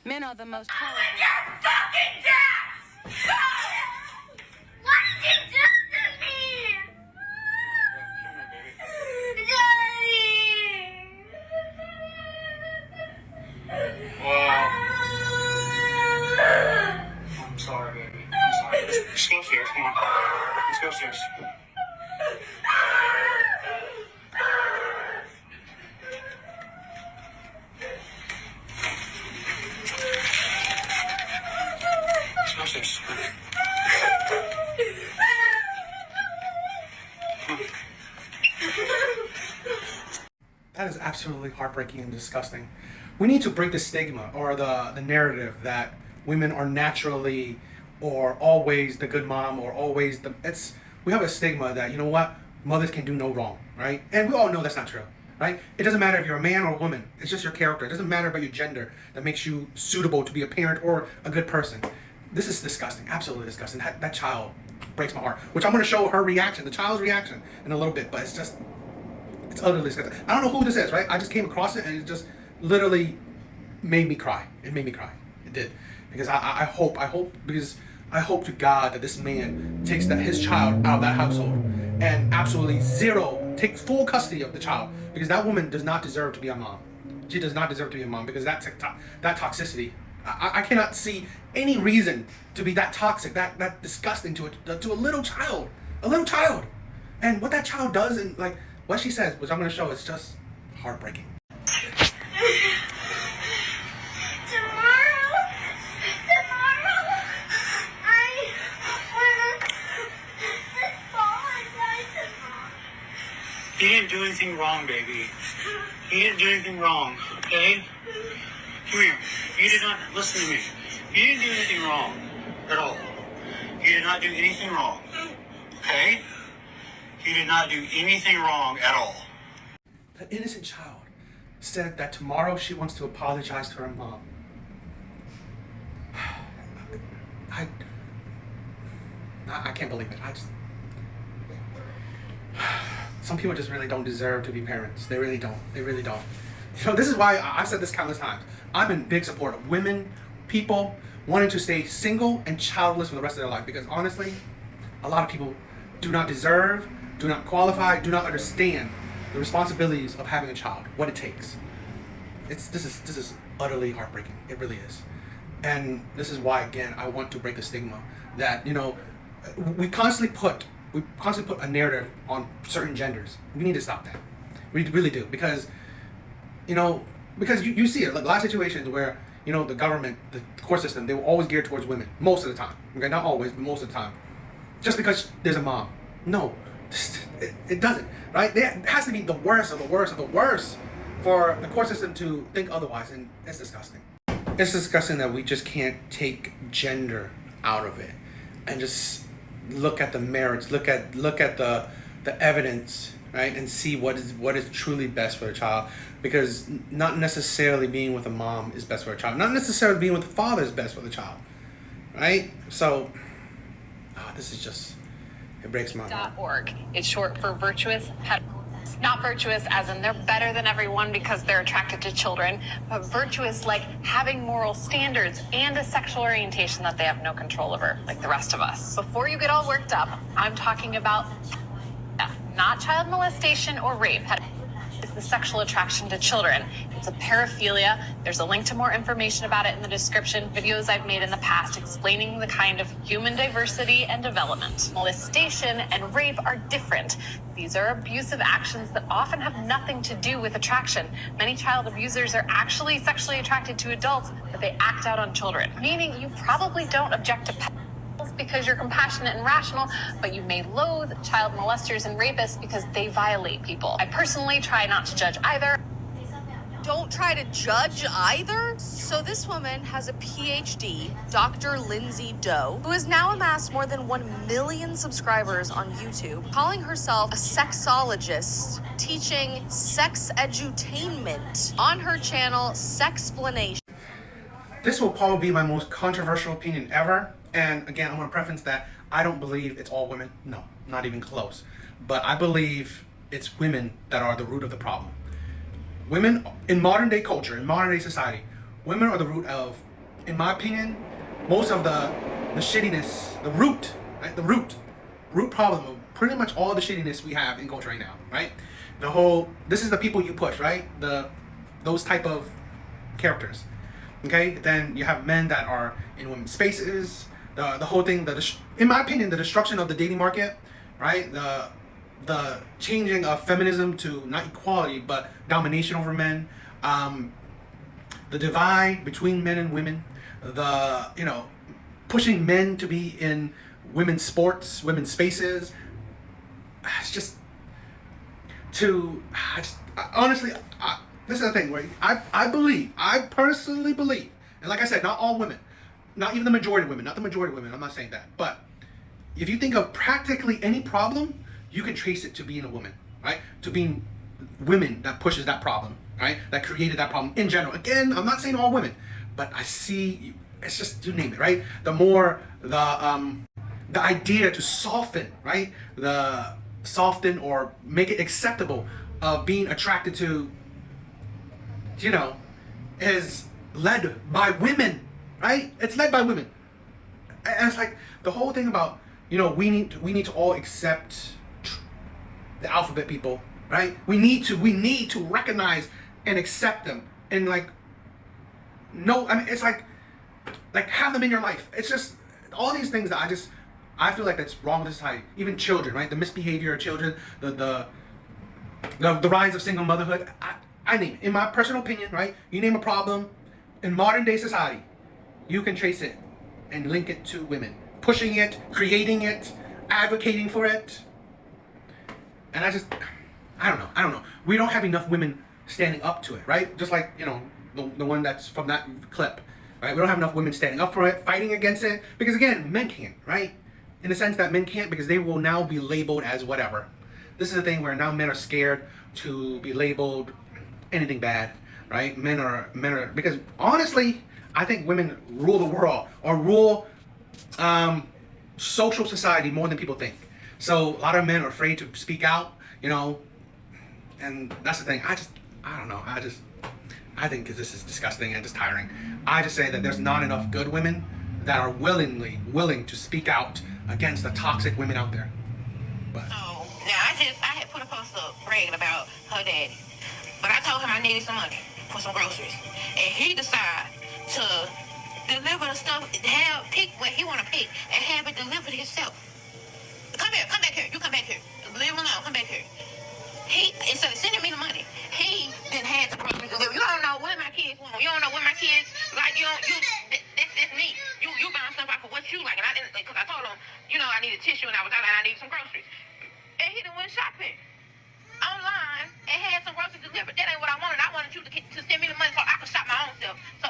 Men are the most horrible. Your fucking dad! What did you do to me? Daddy! Wow. I'm sorry, baby. I'm sorry. Let's go upstairs. Come on. Let's go upstairs. Let's go upstairs. That is absolutely heartbreaking and disgusting. We need to break the stigma or the narrative that women are naturally or always the good mom or always we have a stigma that, you know what, mothers can do no wrong, right? And we all know that's not true, right? It doesn't matter if you're a man or a woman. It's just your character. It doesn't matter about your gender that makes you suitable to be a parent or a good person. This is disgusting, absolutely disgusting. That child breaks my heart, which I'm going to show her reaction, the child's reaction in a little bit, but it's utterly disgusting. I don't know who this is, right? I just came across it and it just literally made me cry. It made me cry. It did. Because I hope to God that this man takes his child out of that household and absolutely takes full custody of the child, because that woman does not deserve to be a mom. She does not deserve to be a mom, because that toxicity, I cannot see any reason to be that toxic, that disgusting to a little child. And what that child does, and like what she says, which I'm going to show, is just heartbreaking. He didn't do anything wrong, baby. He didn't do anything wrong, okay? Come here. You did not, listen to me. You didn't do anything wrong at all. You did not do anything wrong, okay? You did not do anything wrong at all. The innocent child said that tomorrow she wants to apologize to her mom. I can't believe it. Some people just really don't deserve to be parents. They really don't. They really don't. You know, this is why I've said this countless times. I'm in big support of women, people wanting to stay single and childless for the rest of their life. Because honestly, a lot of people do not deserve, do not qualify, do not understand the responsibilities of having a child, what it takes. This is utterly heartbreaking. It really is. And this is why, again, I want to break the stigma that, you know, we constantly put a narrative on certain genders. We need to stop that. We really do. Because, you see it. Like a lot of situations where, the government, the court system, they were always geared towards women. Most of the time. Okay, not always, but most of the time. Just because there's a mom. No. It doesn't. Right? It has to be the worst of the worst of the worst for the court system to think otherwise. And it's disgusting. It's disgusting that we just can't take gender out of it and just look at the merits, look at the evidence, right, and see what is truly best for a child. Because not necessarily being with a mom is best for a child. Not necessarily being with a father is best for the child, right? So, this is just, it breaks my heart. .org. It's short for virtuous. Not virtuous as in they're better than everyone because they're attracted to children, but virtuous like having moral standards and a sexual orientation that they have no control over, like the rest of us. Before you get all worked up, I'm talking about not child molestation or rape. It's the sexual attraction to children. It's a paraphilia. There's a link to more information about it in the description. Videos I've made in the past explaining the kind of human diversity and development. Molestation and rape are different. These are abusive actions that often have nothing to do with attraction. Many child abusers are actually sexually attracted to adults, but they act out on children. Meaning you probably don't object to pedophiles because you're compassionate and rational, but you may loathe child molesters and rapists because they violate people. I personally try not to judge either. Don't try to judge either? So this woman has a PhD, Dr. Lindsay Doe, who has now amassed more than 1 million subscribers on YouTube, calling herself a sexologist, teaching sex edutainment on her channel, Sexplanation. This will probably be my most controversial opinion ever. And again, I'm going to preface that I don't believe it's all women. No, not even close. But I believe it's women that are the root of the problem. Women in modern day culture, in modern day society, women are the root of, in my opinion, most of the shittiness, the root, right? The root problem of pretty much all the shittiness we have in culture right now, right? This is the people you push, right? Those type of characters, okay? Then you have men that are in women's spaces, the whole thing, in my opinion, the destruction of the dating market, right? The changing of feminism to not equality, but domination over men, the divide between men and women, pushing men to be in women's sports, women's spaces. It's just honestly, this is the thing where I personally believe, and like I said, not all women, not even the majority of women, not the majority of women, I'm not saying that, but if you think of practically any problem, you can trace it to being a woman, right? To being women that pushes that problem, right? That created that problem in general. Again, I'm not saying all women, but I see, it's just, you name it, right? The more, the idea to soften, right? Soften or make it acceptable of being attracted to, is led by women, right? It's led by women. And it's like the whole thing about, we need to all accept the alphabet people, right? We need to recognize and accept them, and it's like have them in your life. It's just all these things that I feel like that's wrong with society. Even children, right? The misbehavior of children, the rise of single motherhood. I name it. In my personal opinion, right? You name a problem in modern day society, you can trace it and link it to women. Pushing it, creating it, advocating for it. And I don't know. We don't have enough women standing up to it, right? Just like, the one that's from that clip, right? We don't have enough women standing up for it, fighting against it. Because again, men can't, right? In the sense that men can't, because they will now be labeled as whatever. This is the thing where now men are scared to be labeled anything bad, right? Men are, because honestly, I think women rule the world, or rule social society more than people think. So a lot of men are afraid to speak out, and that's the thing. I don't know. I think because this is disgusting and just tiring. I just say that there's not enough good women that are willing to speak out against the toxic women out there. But now I had put a post up bragging about her daddy, but I told him I needed some money for some groceries, and he decided to deliver the stuff, pick what he want to pick, and have it delivered himself. Come back here. You come back here. Leave him alone. Come back here. He, instead of sending me the money, he then had the groceries delivered. You don't know what my kids want. You don't know what my kids like. That's me. You buying stuff out for what you like, and I didn't, because I told him, I needed tissue and I was out and I needed some groceries, and he done went shopping online and had some groceries delivered. That ain't what I wanted. I wanted you to send me the money so I could shop my own stuff. So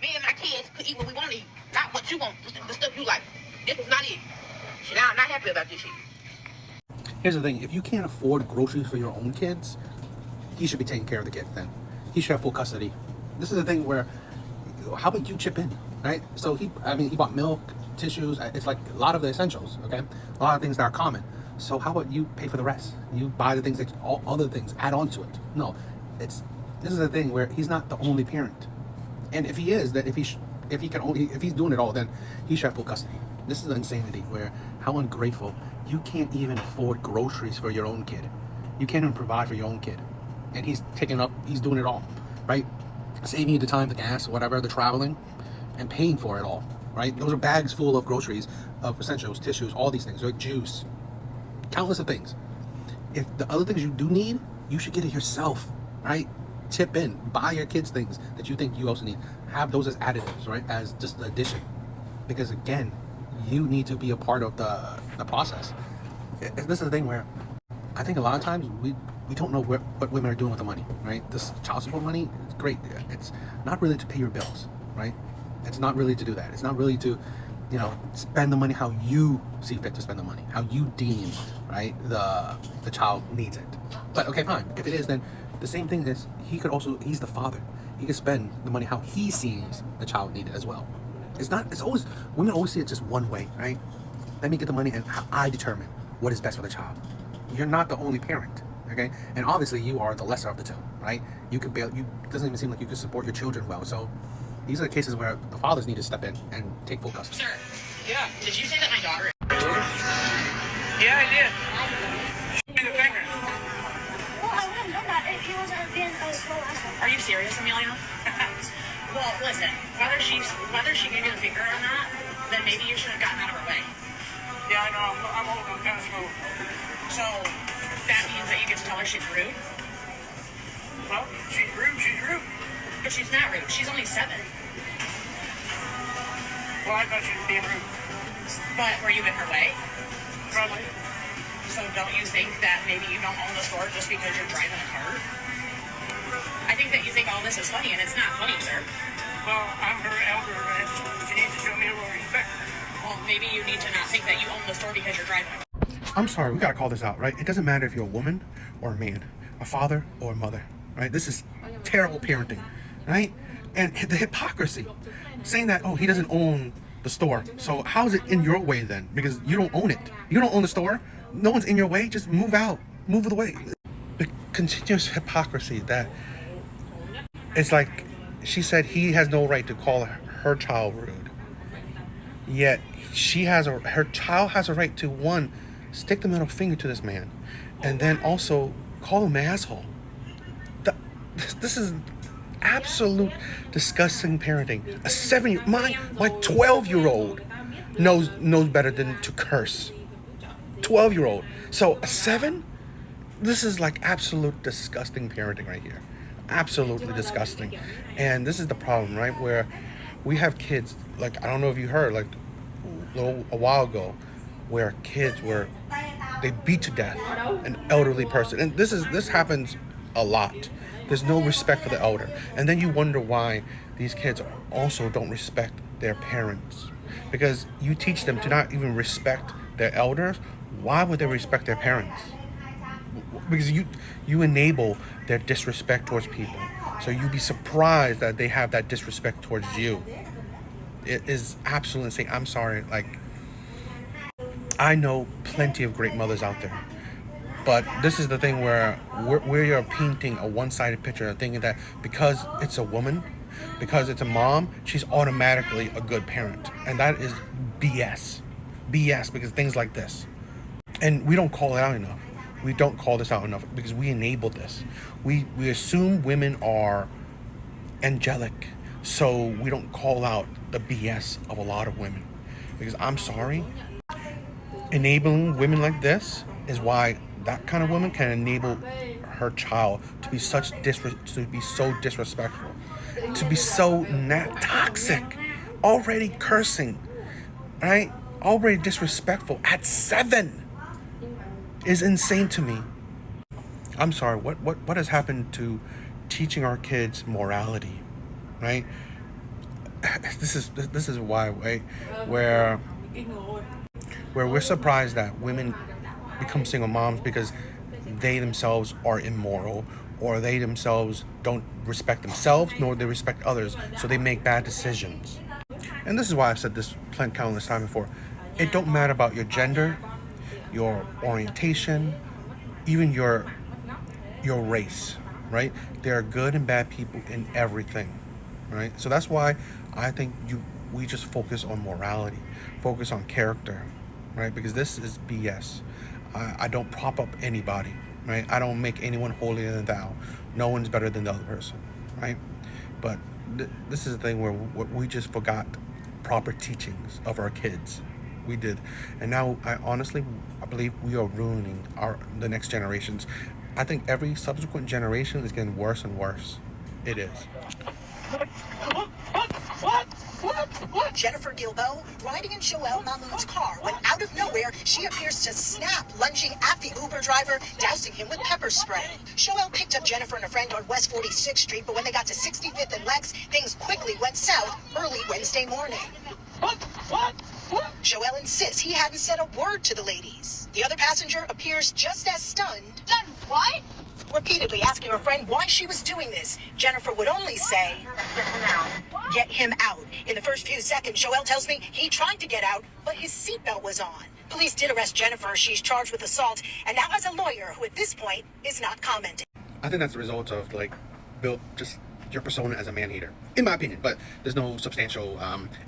me and my kids could eat what we want to eat, not what you want, the stuff you like. This is not it. I'm not happy about this shit. here's the thing: if you can't afford groceries for your own kids, he should be taking care of the kids. Then he should have full custody. This is the thing where, how about you chip in, right? So he bought milk, tissues. It's like a lot of the essentials, okay? A lot of things that are common. So how about you pay for the rest? You buy the things that all other things add on to it. No, this is the thing where he's not the only parent, and if he is, that if he's doing it all, then he should have full custody. This is the insanity where how ungrateful. You can't even afford groceries for your own kid. You can't even provide for your own kid, and he's doing it all, right? Saving you the time, the gas, whatever, the traveling, and paying for it all, right? Those are bags full of groceries, of essentials, tissues, all these things, like juice, countless of things. If the other things you do need, you should get it yourself, right? Chip in, buy your kids things that you think you also need. Have those as additives, right? As just an addition, because again, you need to be a part of the process. This is the thing where I think a lot of times we don't know what women are doing with the money, right? This child support money, it's great. It's not really to pay your bills, right? It's not really to do that. It's not really to, spend the money how you see fit to spend the money, how you deem, right, the child needs it. But okay, fine. If it is, then the same thing is he's the father. He can spend the money how he sees the child needed as well. Women always see it just one way, right? Let me get the money and how I determine what is best for the child. You're not the only parent, okay? And obviously you are the lesser of the two, right? It doesn't even seem like you can support your children well. So These are the cases where the fathers need to step in and take full custody. Sir, yeah. Did you say that my daughter? Yeah, I did. Show me the finger. Well, I wouldn't have done that if he wasn't being a slow asshole. Are you serious, Amelia? Well, listen. Whether she gave you the finger or not, then maybe you should have gotten out of her way. Yeah, I know. I'm old. I'm kind of slow. So that means that you get to tell her she's rude. Well, she's rude. She's rude. But she's not rude. She's only 7. Well, I thought she was being rude. But were you in her way? Probably. So don't you think that maybe you don't own the store just because you're driving a car? I think that you think all this is funny, and it's not funny, sir. Well, I'm her elder, and she needs to show me a little respect. Well, maybe you need to not think that you own the store because you're driving a car. I'm sorry, we gotta call this out, right? It doesn't matter if you're a woman or a man, a father or a mother, right? This is terrible parenting, right? And the hypocrisy, saying that, oh, he doesn't own the store. So how is it in your way then? Because you don't own it. You don't own the store. No one's in your way. Just move out. Move of the way. The continuous hypocrisy that it's like she said he has no right to call her child rude. Yet her child has a right to, one, stick the middle finger to this man, and then also call him an asshole. This is absolute disgusting parenting. A 7-year, my 12-year-old knows better than to curse. 12-year-old. So a 7? This is like absolute disgusting parenting right here. Absolutely disgusting. And this is the problem, right? Where we have kids, like, I don't know if you heard, like a while ago, where kids they beat to death an elderly person. And this happens a lot. There's no respect for the elder. And then you wonder why these kids also don't respect their parents. Because you teach them to not even respect their elders. Why would they respect their parents? Because you enable their disrespect towards people. So you'd be surprised that they have that disrespect towards you. It is absolutely insane. I'm sorry. Like, I know plenty of great mothers out there. But this is the thing where you're painting a one-sided picture and thinking that because it's a woman, because it's a mom, she's automatically a good parent. And that is BS. BS, because things like this. And we don't call it out enough. We don't call this out enough because we enable this. We assume women are angelic, so we don't call out the BS of a lot of women. Because I'm sorry, enabling women like this is why that kind of woman can enable her child to be so disrespectful, to be so toxic, already cursing, right? Already disrespectful at 7 is insane to me. I'm sorry. What has happened to teaching our kids morality, right? This is why, right? Where we're surprised that women become single moms because they themselves are immoral, or they themselves don't respect themselves nor they respect others, so they make bad decisions. And this is why I've said this countless times before. It don't matter about your gender, your orientation, even your race, right? There are good and bad people in everything, right? So that's why I think we just focus on morality, focus on character, right? Because this is BS. I don't prop up anybody, right? I don't make anyone holier than thou. No one's better than the other person, right? But this is the thing where we just forgot proper teachings of our kids. We did. And now I believe we are ruining the next generations. I think every subsequent generation is getting worse and worse. It is. What? Jennifer Gilbo riding in Joelle Mahmoud's car when out of nowhere she appears to snap, lunging at the Uber driver, dousing him with pepper spray. Joelle picked up Jennifer and a friend on West 46th Street, but when they got to 65th and Lex, things quickly went south early Wednesday morning. What? Joelle insists he hadn't said a word to the ladies. The other passenger appears just as stunned. Done what? Repeatedly asking her friend why she was doing this. Jennifer would only say, "Get him out." In the first few seconds, Joelle tells me he tried to get out, but his seatbelt was on. Police did arrest Jennifer. She's charged with assault and now has a lawyer who at this point is not commenting. I think that's the result of, like, Bill just your persona as a man-hater, in my opinion, but there's no substantial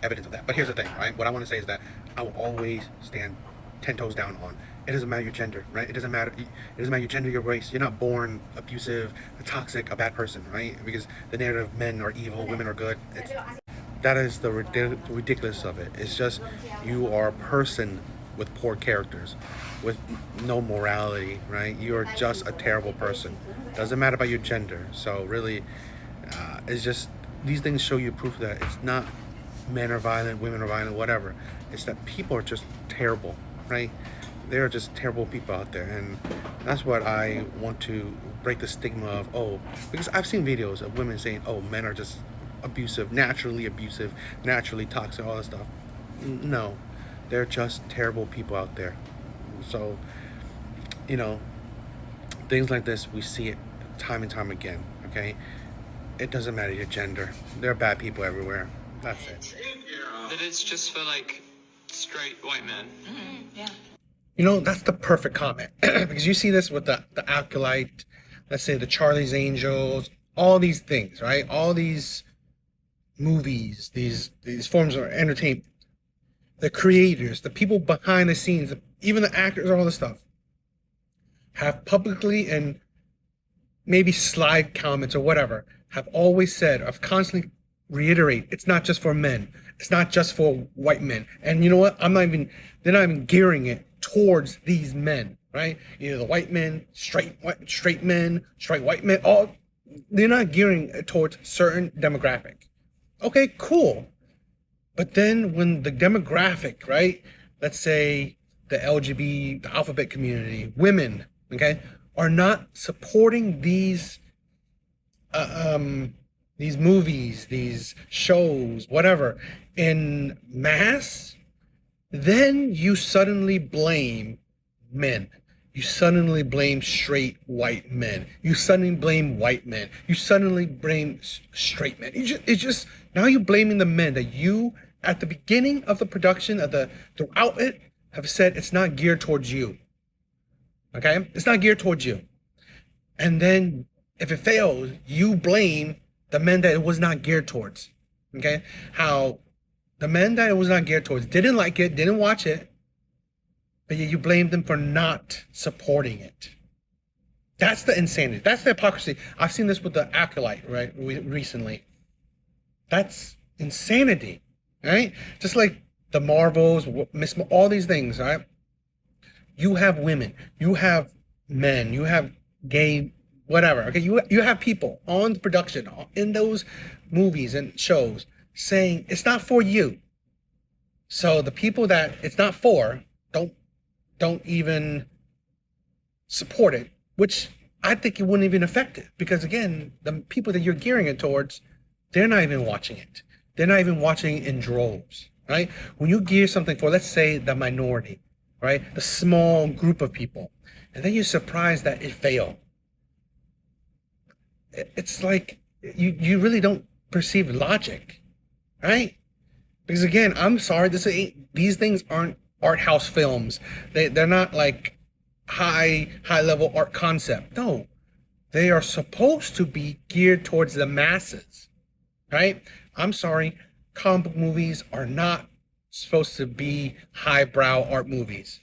evidence of that. But here's the thing, right? What I want to say is that I will always stand 10 toes down on, it doesn't matter your gender, right? It doesn't matter your gender, your race. You're not born abusive, toxic, a bad person, right? Because the narrative of men are evil, women are good. That is the ridiculous of it. It's just you are a person with poor characters, with no morality, right? You're just a terrible person. Doesn't matter about your gender. So really, it's just, these things show you proof that it's not men are violent, women are violent, whatever. It's that people are just terrible, right? There are just terrible people out there, and that's what I want to break the stigma of. Oh, because I've seen videos of women saying, oh, men are just abusive, naturally toxic, all that stuff. No, they're just terrible people out there. So, you know, things like this, we see it time and time again, okay? It doesn't matter your gender. There are bad people everywhere. That's it. That it's just for, like, straight white men. Mm-hmm. Yeah. You know, that's the perfect comment. Because you see this with the Acolyte, let's say the Charlie's Angels, all these things, right? All these movies, these forms of entertainment. The creators, the people behind the scenes, even the actors, all this stuff, have publicly and maybe slide comments or whatever, have always said, I've constantly reiterate, it's not just for men. It's not just for white men. And you know what? they're not even gearing it towards these men, right? Either the white men, straight men, straight white men, they're not gearing it towards certain demographic. Okay, cool. But then when the demographic, right, let's say the LGBT, the alphabet community, women, okay, are not supporting these movies, these shows, whatever, in mass, then you suddenly blame men. You suddenly blame straight white men. You suddenly blame white men. You suddenly blame straight men. It's just now you're blaming the men that you, at the beginning of the production of the outlet, have said it's not geared towards you. Okay? It's not geared towards you. And then if it fails, you blame the men that it was not geared towards. Okay? How the men that it was not geared towards didn't like it, didn't watch it, but yet you blame them for not supporting it. That's the insanity. That's the hypocrisy. I've seen this with the Acolyte, right, recently. That's insanity, right? Just like the Marvels, all these things, right? You have women, you have men, you have gay, whatever, okay? You have people on the production, in those movies and shows, saying it's not for you. So the people that it's not for don't even support it, which I think it wouldn't even affect it, because again, the people that you're gearing it towards, they're not even watching it. They're not even watching it in droves, right? When you gear something for, let's say, the minority, right, the small group of people, and then you're surprised that it failed. It's like you really don't perceive logic, right? Because again, I'm sorry, these things aren't art house films. They're not like high level art concept. No, they are supposed to be geared towards the masses, right? I'm sorry, comic book movies are not supposed to be highbrow art movies.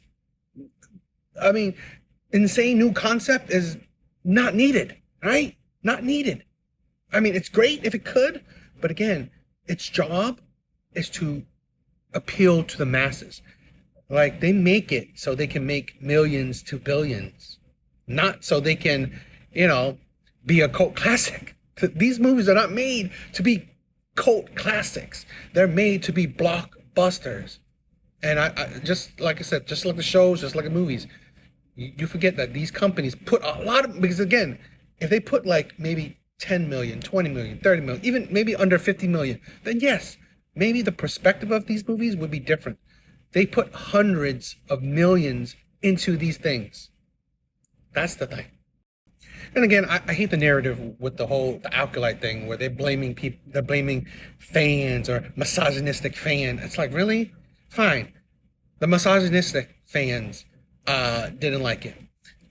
I mean, insane new concept is not needed, right? Not needed. I mean, it's great if it could, but again, its job is to appeal to the masses. Like, they make it so they can make millions to billions, not so they can, be a cult classic. These movies are not made to be cult classics. They're made to be blockbusters. And I just like I said, just like the shows, just like the movies, you forget that these companies put a lot of, because again, if they put like maybe 10 million, 20 million, 30 million, even maybe under 50 million, then yes, maybe the perspective of these movies would be different. They put hundreds of millions into these things. That's the thing. And again, I hate the narrative with the Acolyte thing where they're blaming people, they're blaming fans or misogynistic fan. It's like, really? Fine. The misogynistic fans didn't like it.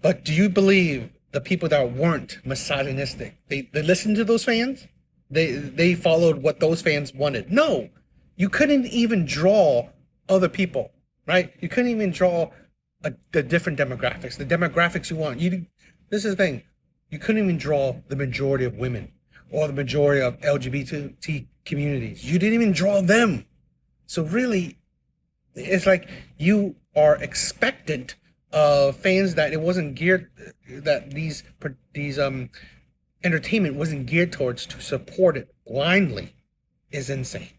But do you believe the people that weren't misogynistic, they listened to those fans? they followed what those fans wanted. No, you couldn't even draw other people, right? You couldn't even draw the different demographics, the demographics you want. This is the thing. You couldn't even draw the majority of women or the majority of LGBT communities. You didn't even draw them. So really, it's like you are expectant of fans that it wasn't geared, that these entertainment wasn't geared towards, to support it blindly is insane.